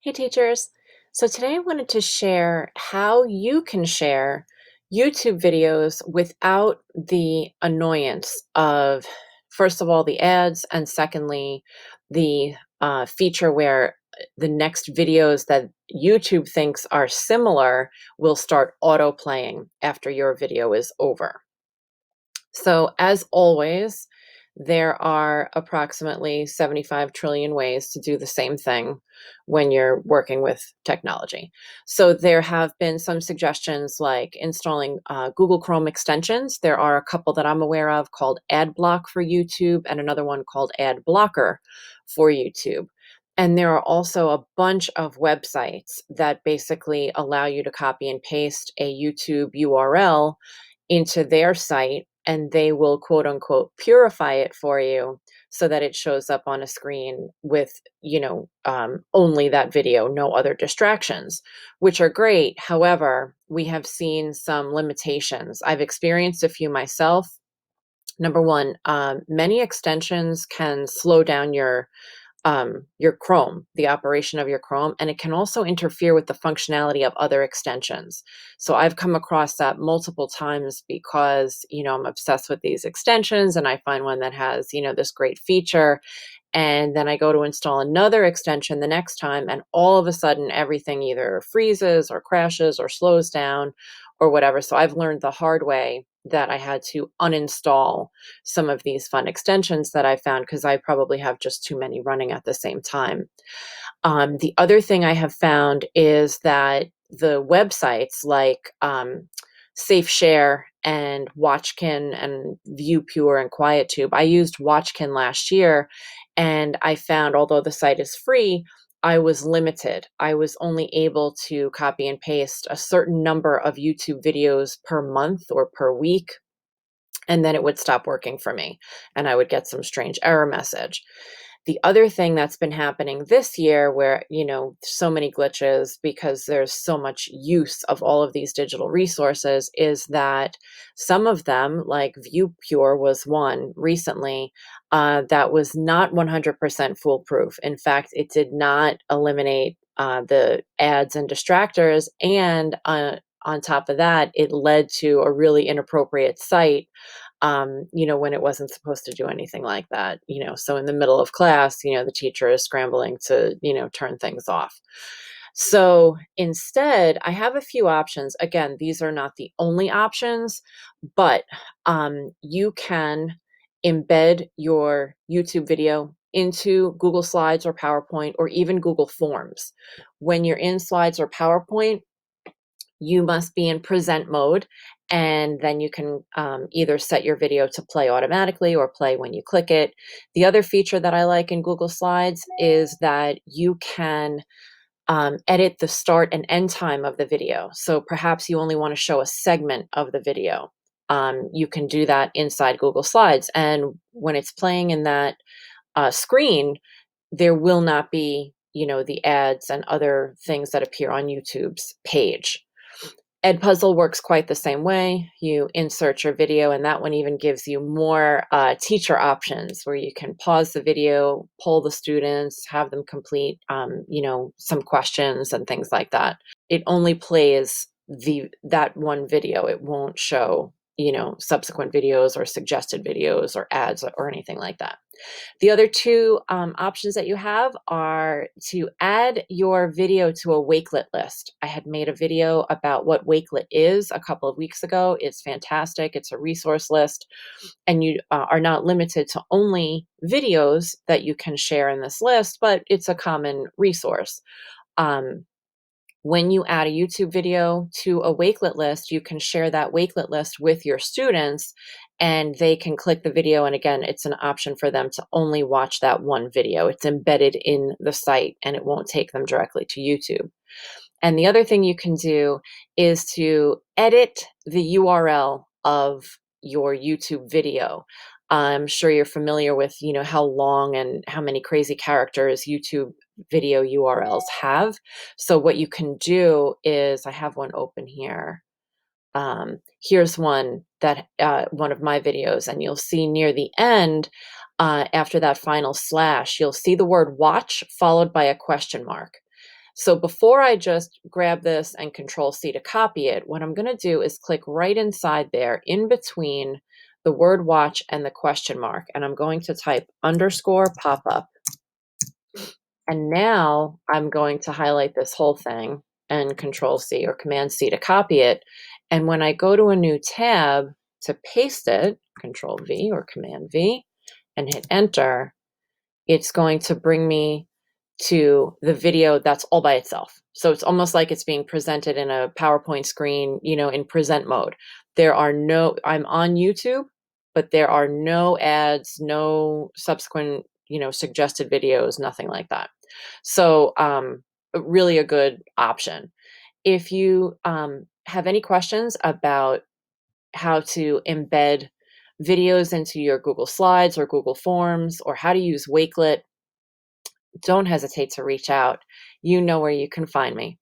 Hey teachers. So today I wanted to share how you can share YouTube videos without the annoyance of, first of all, the ads, and secondly, the feature where the next videos that YouTube thinks are similar will start auto playing after your video is over. So, as always, there are approximately 75 trillion ways to do the same thing when you're working with technology. So, there have been some suggestions like installing Google Chrome extensions. There are a couple that I'm aware of called Ad Block for YouTube and another one called Ad Blocker for YouTube. And there are also a bunch of websites that basically allow you to copy and paste a YouTube URL into their site, and they will quote unquote purify it for you so that it shows up on a screen with only that video, no other distractions, which are great. However, we have seen some limitations. I've experienced a few myself. Number one, many extensions can slow down your Chrome, the operation of your Chrome, and it can also interfere with the functionality of other extensions. So I've come across that multiple times because, I'm obsessed with these extensions and I find one that has, this great feature. And then I go to install another extension the next time, and all of a sudden everything either freezes or crashes or slows down or whatever. So I've learned the hard way that I had to uninstall some of these fun extensions that I found because I probably have just too many running at the same time. The other thing I have found is that the websites like SafeShare and Watchkin and ViewPure and QuietTube. I used Watchkin last year, and I found, although the site is free, I was limited. I was only able to copy and paste a certain number of YouTube videos per month or per week, and then it would stop working for me, and I would get some strange error message. The other thing that's been happening this year where, so many glitches because there's so much use of all of these digital resources is that some of them, like ViewPure was one recently, that was not 100% foolproof. In fact, it did not eliminate the ads and distractors. And on top of that, it led to a really inappropriate site when it wasn't supposed to do anything like that. So in the middle of class, the teacher is scrambling to, turn things off. So instead, I have a few options. Again, these are not the only options, but you can embed your YouTube video into Google Slides or PowerPoint or even Google Forms. When you're in Slides or PowerPoint, you must be in present mode, and then you can either set your video to play automatically or play when you click it. The other feature that I like in Google Slides is that you can edit the start and end time of the video. So perhaps you only want to show a segment of the video. You can do that inside Google Slides. And when it's playing in that screen, there will not be, the ads and other things that appear on YouTube's page. EdPuzzle works quite the same way. You insert your video, and that one even gives you more teacher options where you can pause the video, poll the students, have them complete, some questions and things like that. It only plays that one video. It won't show, subsequent videos or suggested videos or ads or anything like that. The other two options that you have are to add your video to a Wakelet list. I had made a video about what Wakelet is a couple of weeks ago. It's fantastic. It's a resource list, and you are not limited to only videos that you can share in this list, but it's a common resource. When you add a YouTube video to a Wakelet list, you can share that Wakelet list with your students, and they can click the video. And again, it's an option for them to only watch that one video. It's embedded in the site and it won't take them directly to YouTube. And the other thing you can do is to edit the URL of your YouTube video. I'm sure you're familiar with, how long and how many crazy characters YouTube video URLs have. So what you can do is, I have one open here. Here's one that one of my videos, and you'll see near the end, after that final slash, you'll see the word watch followed by a question mark. So before I just grab this and Control C to copy it, what I'm going to do is click right inside there in between the word watch and the question mark. And I'm going to type underscore popup. And now I'm going to highlight this whole thing and Control C or Command C to copy it. And when I go to a new tab to paste it, Control V or Command V, and hit enter, it's going to bring me to the video that's all by itself. So it's almost like it's being presented in a PowerPoint screen, in present mode. I'm on YouTube, but there are no ads, no subsequent, suggested videos, nothing like that. So really a good option. If you have any questions about how to embed videos into your Google Slides or Google Forms, or how to use Wakelet, don't hesitate to reach out. You know where you can find me.